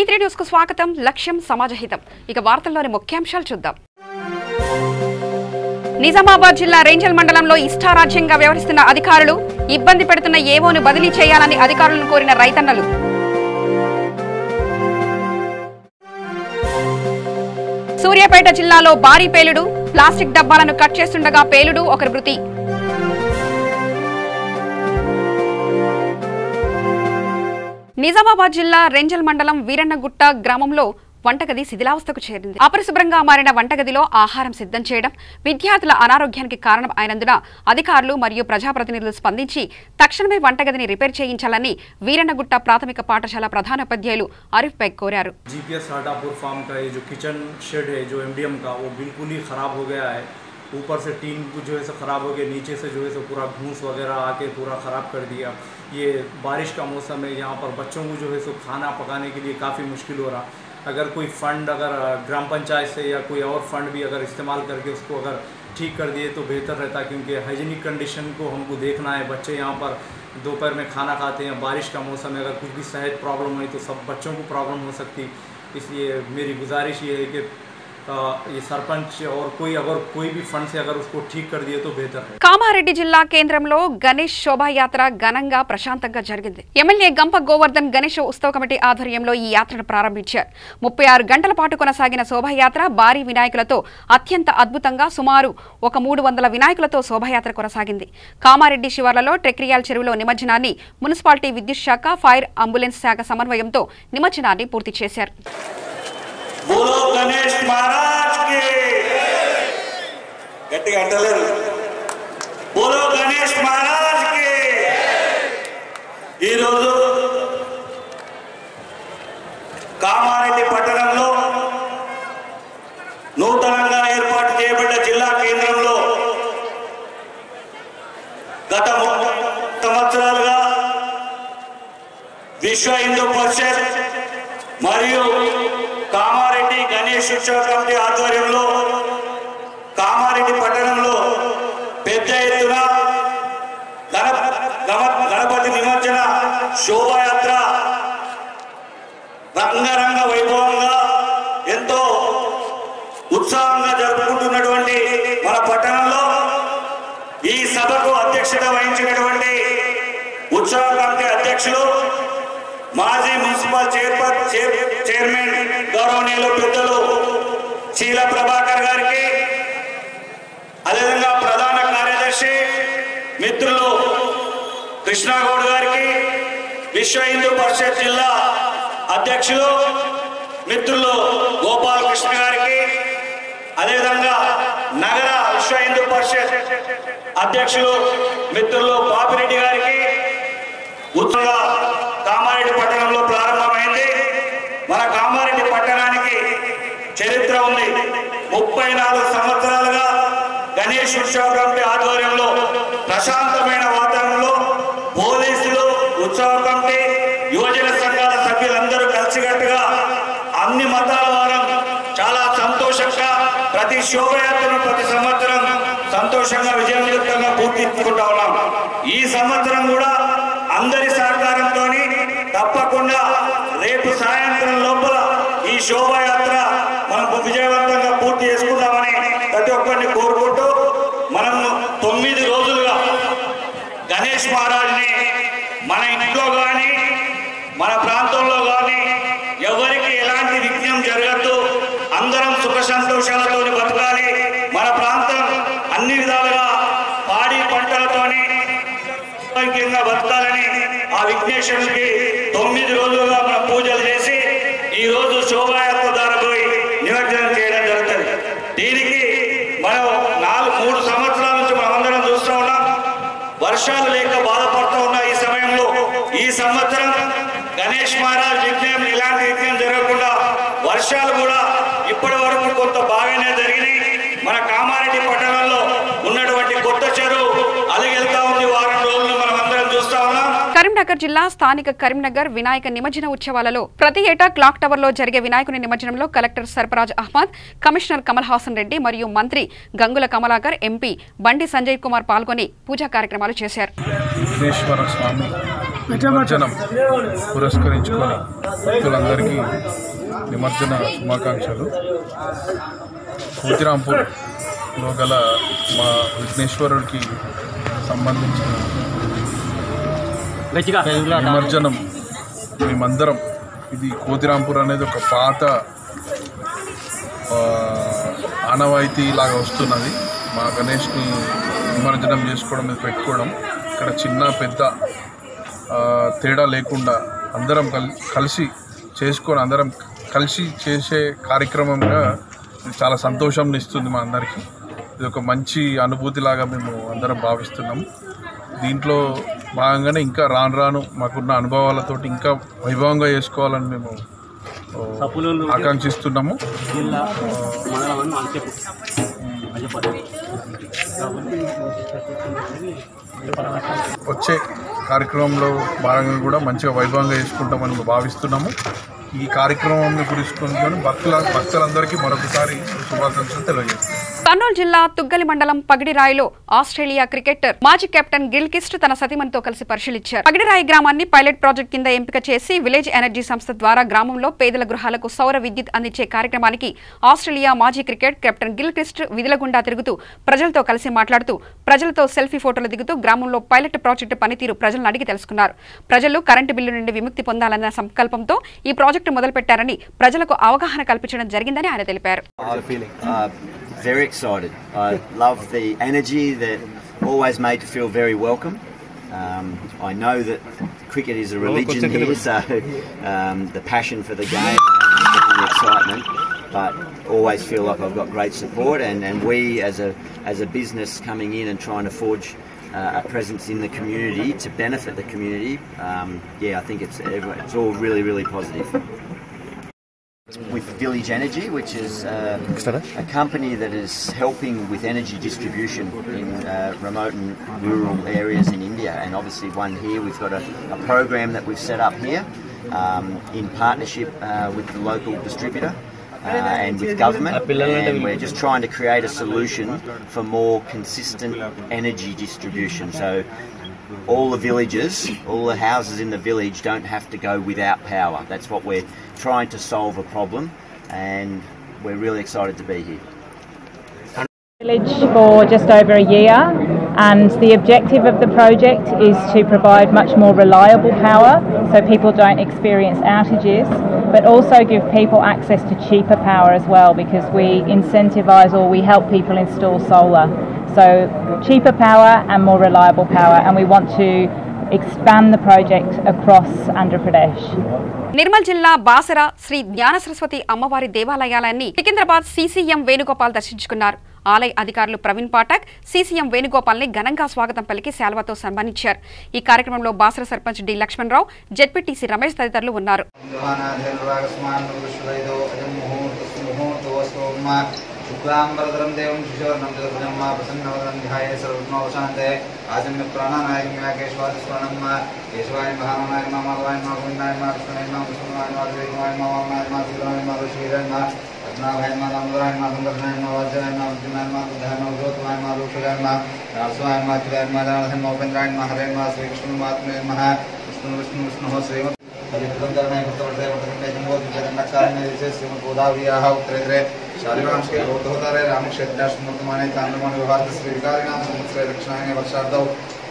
V3 news కు స్వాగతం. లక్ష్యం సమాజహితం. ఇక వార్తల్లోని ముఖ్యాంశాలు చూద్దాం. నిజామాబాద్ జిల్లా రేంజల్ మండలంలో ఇష్టారాజ్యంగా వ్యవహరిస్తున్న అధికారులు, ఇబ్బంది పెడుతున్న ఏవోను బదిలీ చేయాలని అధికారులను కోరిన రైతన్నలు. సూర్యాపేట జిల్లాలో భారీ పేలుడు, ప్లాస్టిక్ డబ్బాలను కట్ చేస్తుండగా పేలుడు, ఒకరి మృతి. నిజామాబాద్ జిల్లా రేంజల్ మండలం వీరన్నగుట్ట గ్రామంలో వంటగది శిథిలావస్థకు చేరింది. అపరిశుభ్రంగా మారిన వంటగదిలో ఆహారం సిద్ధం చేయడం విద్యార్థుల అనారోగ్యానికి కారణం అయినందున అధికారులు మరియు ప్రజాప్రతినిధులు స్పందించి తక్షణమే వంటగదిని రిపేర్ చేయించాలని వీరన్నగుట్ట ప్రాథమిక పాఠశాల ప్రధానోపాధ్యాయులు ఆరిఫ్ బేగ్ కోరారు. ऊपर से टीन जो है सो ख़राब हो गया, नीचे से जो है सो पूरा घूस वगैरह आके पूरा ख़राब कर दिया। ये बारिश का मौसम है, यहाँ पर बच्चों को जो है सो खाना पकाने के लिए काफ़ी मुश्किल हो रहा। अगर कोई फ़ंड अगर ग्राम पंचायत से या कोई और फंड भी अगर इस्तेमाल करके उसको अगर ठीक कर दिए तो बेहतर रहता, क्योंकि हाइजीनिक कंडीशन को हमको देखना है। बच्चे यहाँ पर दोपहर में खाना खाते हैं, बारिश का मौसम है, अगर कुछ भी सेहत प्रॉब्लम हुई तो सब बच्चों को प्रॉब्लम हो सकती। इसलिए मेरी गुजारिश ये है कि ये सरपंच और अगर कोई भी फंड से अगर उसको ठीक कर दिए तो बेहतर है. కామారెడ్డి జిల్లా కేంద్రంలో గణేష్ శోభాయాత్ర ఘనంగా ప్రశాంతంగా జరిగింది. ఎమ్మెల్యే గంప గోవర్ధన్ గణేష్ ఉత్సవ కమిటీ ఆధ్వర్యంలో ఈ యాత్రను ప్రారంభించారు. 36 గంటల పాటు కొనసాగిన శోభాయాత్ర భారీ వినాయకులతో అత్యంత అద్భుతంగా సుమారు 300 వినాయకులతో శోభాయాత్ర కొనసాగింది. కామారెడ్డి శివార్లలో ట్రెక్రియాల్ చెరువులో నిమజ్జనాన్ని మున్సిపాలిటీ విద్యుత్ శాఖ, ఫైర్, అంబులెన్స్ శాఖ సమన్వయంతో నిమజ్జనాన్ని పూర్తి చేశారు. बोलो गणेश महाराज के गट्टी अंटलेरू बोलो गणेश महाराज के ఈ రోజు కామారెడ్డి పట్టణంలో నూతనంగా ఏర్పాటు చేయబడ్డ జిల్లా కేంద్రంలో గత 30 సంవత్సరాలుగా విశ్వ హిందూ పరిషత్ మరియు కామారెడ్డి గణేష్ ఉత్సవ కమిటీ ఆధ్వర్యంలో కామారెడ్డి పట్టణంలో పెద్ద ఎత్తున గణపతి నిమజ్జన శోభాయాత్ర రంగరంగ వైభవంగా ఎంతో ఉత్సాహంగా జరుపుకుంటున్నటువంటి మన పట్టణంలో ఈ సభకు అధ్యక్షత వహించినటువంటి ఉత్సవ కమిటీ అధ్యక్షులు, మాజీ మున్సిపల్ చైర్మన్ గౌరవనీయులు పెద్దలు చీల ప్రభాకర్ గారికి, అదేవిధంగా ప్రధాన కార్యదర్శి మిత్రులు కృష్ణగౌడ్ గారికి, విశ్వ హిందూ పరిషత్ జిల్లా అధ్యక్షులు మిత్రులు గోపాలకృష్ణ గారికి, అదేవిధంగా నగర విశ్వ హిందూ పరిషత్ అధ్యక్షులు మిత్రులు పాపిరెడ్డి గారికి ఉత్తగా కామారెడ్డి పట్టణంలో ప్రారంభమైంది. మన కామారెడ్డి పట్టణానికి చరిత్ర ఉంది. 34 సంవత్సరాలుగా గణేష్ ఉత్సవ కమిటీ ఆధ్వర్యంలో ప్రశాంతమైన వాతావరణంలో పోలీసులు, ఉత్సవ కమిటీ, యువజన సంఘాల సభ్యులందరూ కలిసికట్టుగా అన్ని మతాల వారు చాలా సంతోషంగా ప్రతి శోభయాత్రను ప్రతి సంవత్సరం సంతోషంగా విజయవంతంగా పూర్తి చేసుకుంటా ఉన్నాం. ఈ సంవత్సరం కూడా అందరి సహకారంతో తప్పకుండా రేపు సాయంత్రం లోపల ఈ శోభాయాత్ర మనం విజయవంతంగా పూర్తి చేసుకుందామని ప్రతి ఒక్కరిని కోరుకుంటూ, మనం 9 రోజులుగా గణేష్ మహారాజ్ని మన ఇంట్లో కానీ మన ప్రాంతంలో కానీ ఎవరికి ఎలాంటి విఘ్నం జరగద్దు, అందరం సుఖ సంతోషాలతో బతకాలి, మన ప్రాంతం అన్ని విధాలుగా పాడి పంటలతోని బతకాలని ఆ విఘ్నేశ్వరునికి 9 రోజులుగా మనం పూజలు చేసి ఈ రోజు శోభాయాత్ర ద్వారా పోయి నిమజ్జనం చేయడం జరుగుతుంది. దీనికి మనం 3 సంవత్సరాల నుంచి మనం అందరం చూస్తూ ఉన్నాం. వర్షాలు లేక బాధపడుతూ ఉన్న ఈ సమయంలో ఈ సంవత్సరం గణేష్ మహారాజ్ విఘ్నం ఇలాంటి విఘ్నం జరగకుండా వర్షాలు కూడా ఇప్పటి వరకు కొంత బాగానే జరిగినాయి. మన కామారెడ్డి పట్టణంలో ఉన్నటువంటి కొత్త చెరువు అలిగెళ్తా ఉంది. వారం రోజులు మనం అందరం చూస్తా ఉన్నాం. కరీంనగర్ జిల్లా స్థానిక కరీంనగర్ వినాయక నిమజ్జన ఉత్సవాలలో ప్రతి ఏటా క్లాక్ టవర్లో జరిగే వినాయకుని నిమజ్జనం కలెక్టర్ సర్ఫరాజ్ అహ్మద్, కమిషనర్ కమల్ హాసన్ రెడ్డి మరియు మంత్రి గంగుల కమలాకర్, ఎంపీ బండి సంజయ్ కుమార్ పాల్గొని పూజా కార్యక్రమాలు చేశారు. విఘ్నేశ్వర స్వామి నిమజ్జనం పురస్కరించుకొని భక్తులందరికీ నిమజ్జన శుభాకాంక్షలు. కోతిరాంపూర్లో గల మా విఘ్నేశ్వరుడికి సంబంధించిన నిమజ్జనం మేమందరం, ఇది కోతిరాంపూర్ అనేది ఒక పాత ఆనవాయితీ లాగా వస్తున్నది. మా గణేష్ని నిమజ్జనం చేసుకోవడం మీద పెట్టుకోవడం, ఇక్కడ చిన్న పెద్ద తేడా లేకుండా అందరం కలిసి చేసుకొని అందరం కలిసి చేసే కార్యక్రమంగా ఇది చాలా సంతోషం ఇస్తుంది మా అందరికీ. ఇది ఒక మంచి అనుభూతిలాగా మేము అందరం భావిస్తున్నాము. దీంట్లో భాగంగానే ఇంకా రాను రాను మాకున్న అనుభవాలతోటి ఇంకా వైభవంగా చేసుకోవాలని మేము ఆకాంక్షిస్తున్నాము. వచ్చే కార్యక్రమంలో భాగంగా కూడా మంచిగా వైభవంగా చేసుకుంటామని భావిస్తున్నాము. ఈ కార్యక్రమాన్ని పురస్కరించుకొని భక్తులందరికీ మరొకసారి శుభాకాంక్షలు తెలియజేస్తున్నాం. కర్నూలు జిల్లా తుగ్గలి మండలం పగిడిరాయిలో ఆస్ట్రేలియా క్రికెటర్ మాజీ కెప్టెన్ గిల్క్రిస్ట్ తన సతీమణితో కలిసి పరిశీలించారు. పగిడిరాయి గ్రామాన్ని పైలట్ ప్రాజెక్ట్ కింద ఎంపిక చేసి విలేజ్ ఎనర్జీ సంస్థ ద్వారా గ్రామంలో పేదల గృహాలకు సౌర విద్యుత్ అందించే కార్యక్రమానికి ఆస్ట్రేలియా మాజీ క్రికెట్ కెప్టెన్ గిల్క్రిస్ట్ విధుల గుండా తిరుగుతూ ప్రజలతో కలిసి మాట్లాడుతూ ప్రజలతో సెల్ఫీ ఫోటోలు దిగుతూ గ్రామంలో పైలట్ ప్రాజెక్టు పనితీరు ప్రజలను అడిగి తెలుసుకున్నారు. ప్రజలు కరెంటు బిల్లు నుండి విముక్తి పొందాలన్న సంకల్పంతో ఈ ప్రాజెక్టు మొదలుపెట్టారని ప్రజలకు అవగాహన కల్పించడం జరిగిందని ఆయన తెలిపారు. Very excited. I love the energy that always made to feel very welcome. I know that cricket is a religion here, so the passion for the game and the excitement, but always feel like I've got great support, and we as a business coming in and trying to forge a presence in the community to benefit the community. I think it's all really, really positive. With Village Energy, which is a company that is helping with energy distribution in remote and rural areas in India, and obviously one here. We've got a program that we've set up here in partnership with the local distributor and with government, and we're just trying to create a solution for more consistent energy distribution. So all the villages, all the houses in the village don't have to go without power. That's what we're trying to solve a problem, and we're really excited to be here. Village for just over a year, and the objective of the project is to provide much more reliable power so people don't experience outages, but also give people access to cheaper power as well, because we incentivise or we help people install solar. So cheaper power and more reliable power, and we want to expand the project across Andhra Pradesh. Nirmal జిల్లా బాసర శ్రీ జ్ఞాన సరస్వతి అమ్మవారి దేవాలయాలన్నీ Secunderabad CCM Venugopal దర్శించుకున్నారు. ఆలయ అధికారులు Praveen Pathak CCM వేణుగోపాల్ని ఘనంగా స్వాగతం పలికి శాల్వాతో సన్మానించారు. ఈ కార్యక్రమంలో బాసర సర్పంచ్ డి లక్ష్మణరావు, జెడ్పీటీసీ రమేష్ తదితరులు ఉన్నారు. शुक्लांबरधरं देवं शिशोर्णं जगद्भुजं मा प्रसन्नवदनं ध्याये सर्वविघ्नोपशान्ते आजन्य प्राणानाय केशवाय स्मरणं मा केशवाय महामाय मा माधवाय मा गोविन्दाय मा कृष्णाय मा विष्णुवाय मा देवाय मा वामनाय मा सीताय मा ऋषिराय मा रत्नाभाय मा दामोदराय मा गंगाधराय मा वाज्याय मा विद्युनाय मा बुद्धाय मा ज्योतिवाय मा लोकयाय मा रासवाय मा किराय मा दानधाय मा उपेन्द्राय मा हरे मा श्री कृष्ण महात्मे महा विष्णु विष्णु विष्णु श्रीमत् हरिप्रदंडनाय भक्तवर्धय वर्धकंडे जंबोद्विजगन्नाचार्य विशेष श्रीमद् गोदावरीयाः उत्तरेतरे शालिवांश के रोधोतारे रामक्षेत्राश्रमोत्तमाने चांद्रमान विभाग श्री विकारिणाम संवत्सरे दक्षिणायने वर्षार्धौ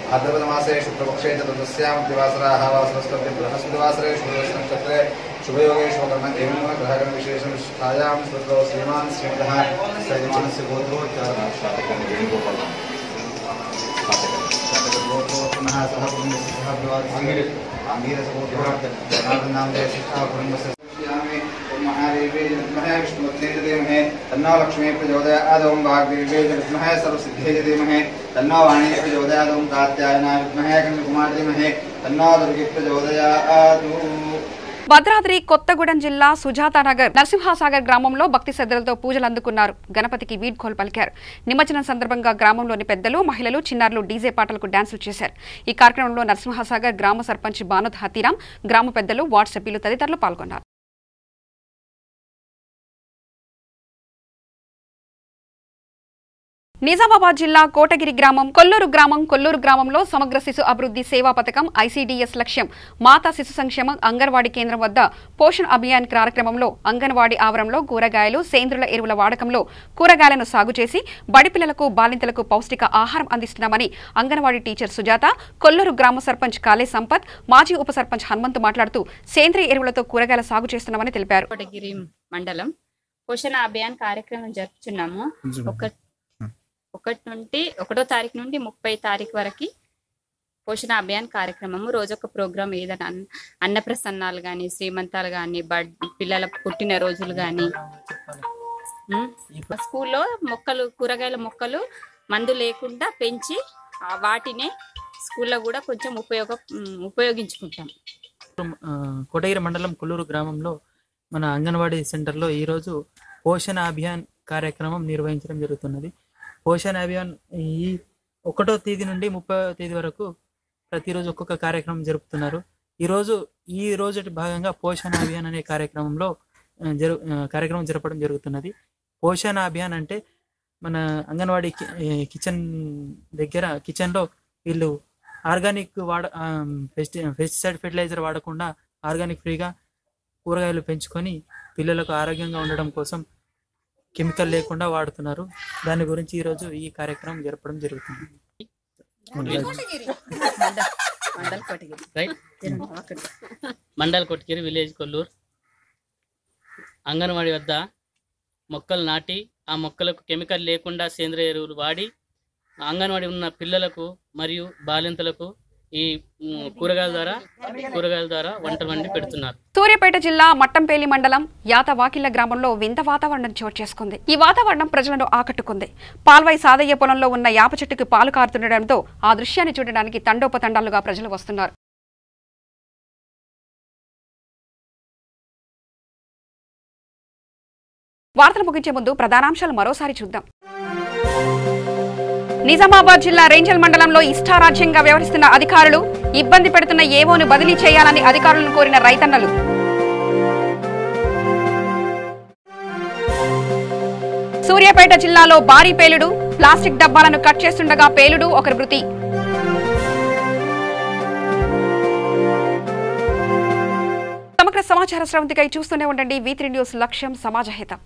भाद्रपदमासे शुक्लपक्षे चतुर्दश्यां दिवासराः वासरस्पत्ये बृहस्पतिवासरे शुभनक्षत्रे शुभयोगे शुभकर्म एवं ग्रहगण विशेषं निष्ठायां स्मृतो श्रीमान् श्रीमतः सयमानस्य गोत्रो पुनः सह कुटुम्बस्य सह विवाद आंगीरस्य गोत्रो जनार्दन नाम देशिष्ठा कुटुम्बस्य महादेवी विद्महे विष्णुपत्नी धीमहि तन्नो लक्ष्मी प्रचोदयात् ओं वाग्देवी विद्महे सर्वसिद्धिये धीमहि तन्नो वाणी प्रचोदयात् ओं कात्यायनाय विद्महे कन्याकुमारी धीमहि तन्नो दुर्गे प्रचोदयात् భద్రాద్రి కొత్తగూడెం జిల్లా సుజాతానగర్ నరసింహసాగర్ గ్రామంలో భక్తి శ్రద్ధలతో పూజలు అందుకున్నారు. గణపతికి వీడ్కోలు పలికారు. నిమజ్జనం సందర్భంగా గ్రామంలోని పెద్దలు, మహిళలు, చిన్నారులు డీజే పాటలకు డాన్సులు చేశారు. ఈ కార్యక్రమంలో నరసింహసాగర్ గ్రామ సర్పంచ్ బానుద్ హతీరాం, గ్రామ పెద్దలు, వార్డు సభ్యులు తదితరులు పాల్గొన్నారు. నిజామాబాద్ జిల్లా కోటగిరి గ్రామం కొల్లూరు గ్రామంలో సమగ్ర శిశు అభివృద్ధి సేవా పథకం ICDS లక్ష్యం మాతా శిశు సంక్షేమం అంగన్వాడీ కేంద్రం వద్ద పోషణ్ అభియాన్ కార్యక్రమంలో అంగన్వాడీ ఆవరణలో కూరగాయలు, సేంద్రియ ఎరువుల వాడకంలో కూరగాయలను సాగు చేసి బడి పిల్లలకు, బాలింతలకు పౌష్టిక ఆహారం అందిస్తున్నామని అంగన్వాడీ టీచర్ సుజాత, కొల్లూరు గ్రామ సర్పంచ్ కాలే సంపత్, మాజీ ఉప సర్పంచ్ హనుమంతు మాట్లాడుతూ సేంద్రియ ఎరువులతో కూరగాయల సాగు చేస్తున్నామని తెలిపారు. కోటగిరి మండలం పోషణ అభియాన్ కార్యక్రమం జరుపుతున్నాము. 1వ తారీఖు నుండి 30వ తారీఖు వరకు పోషణ అభియాన్ కార్యక్రమము. రోజొక ప్రోగ్రామ్, ఏదైనా అన్నప్రసన్నాలు కానీ, శ్రీమంతాలు కానీ, పిల్లల పుట్టిన రోజులు కానీ, స్కూల్లో మొక్కలు, కూరగాయల మొక్కలు మందు లేకుండా పెంచి వాటినే స్కూల్లో కూడా కొంచెం ఉపయోగించుకుంటాం. కోటగిరి మండలం కొల్లూరు గ్రామంలో మన అంగన్వాడీ సెంటర్లో ఈరోజు పోషణ అభియాన్ కార్యక్రమం నిర్వహించడం జరుగుతున్నది. పోషణ అభియాన్ ఈ 1వ తేదీ నుండి 30వ తేదీ వరకు ప్రతిరోజు ఒక్కొక్క కార్యక్రమం జరుపుతున్నారు. ఈ రోజు భాగంగా పోషణ అభియాన్ అనే కార్యక్రమం జరపడం జరుగుతున్నది. పోషణ అభియాన్ అంటే మన అంగన్వాడీ కిచెన్లో వీళ్ళు ఆర్గానిక్ పెస్టిసైడ్ ఫెర్టిలైజర్ వాడకుండా ఆర్గానిక్ ఫ్రీగా కూరగాయలు పెంచుకొని పిల్లలకు ఆరోగ్యంగా ఉండడం కోసం కెమికల్ లేకుండా వాడుతున్నారు. దాని గురించి ఈరోజు ఈ కార్యక్రమం జరపడం జరుగుతుంది. మండల్ కొట్టిగిరి విలేజ్ కొల్లూరు అంగన్వాడీ వద్ద మొక్కలు నాటి ఆ మొక్కలకు కెమికల్ లేకుండా సేంద్రియ ఎరువులు వాడి అంగన్వాడీ ఉన్న పిల్లలకు మరియు బాలింతలకు ఈ కూరగాయల ద్వారా వంటలు వండి పెడుతున్నారు. సూర్యాపేట జిల్లా మట్టంపేలి మండలం యాతవాకిళ్ల గ్రామంలో వింత వాతావరణం చోటు చేసుకుంది. ఈ వాతావరణం ప్రజలను ఆకట్టుకుంది. పాల్వై సాదయ్య పొలంలో ఉన్న యాప చెట్టుకు పాలు కారుతుండటంతో ఆ దృశ్యాన్ని చూడడానికి తండోపతండాలుగా ప్రజలు వస్తున్నారు. వార్తలు ముగించే ముందు ప్రధానాంశాలు మరోసారి చూద్దాం. నిజామాబాద్ జిల్లా రేంజల్ మండలంలో ఇష్టారాజ్యంగా వ్యవహరిస్తున్న అధికారులు, ఇబ్బంది పెడుతున్న ఏవోను బదిలీ చేయాలని అధికారులను కోరిన రైతన్నలు. సూర్యాపేట జిల్లాలో భారీ పేలుడు, ప్లాస్టిక్ డబ్బాలను కట్ చేస్తుండగా పేలుడు, ఒకరి మృతి. సమగ్ర సమాచార స్రవంతికై చూస్తూనే ఉండండి V3 న్యూస్. లక్ష్యం సమాజహితం.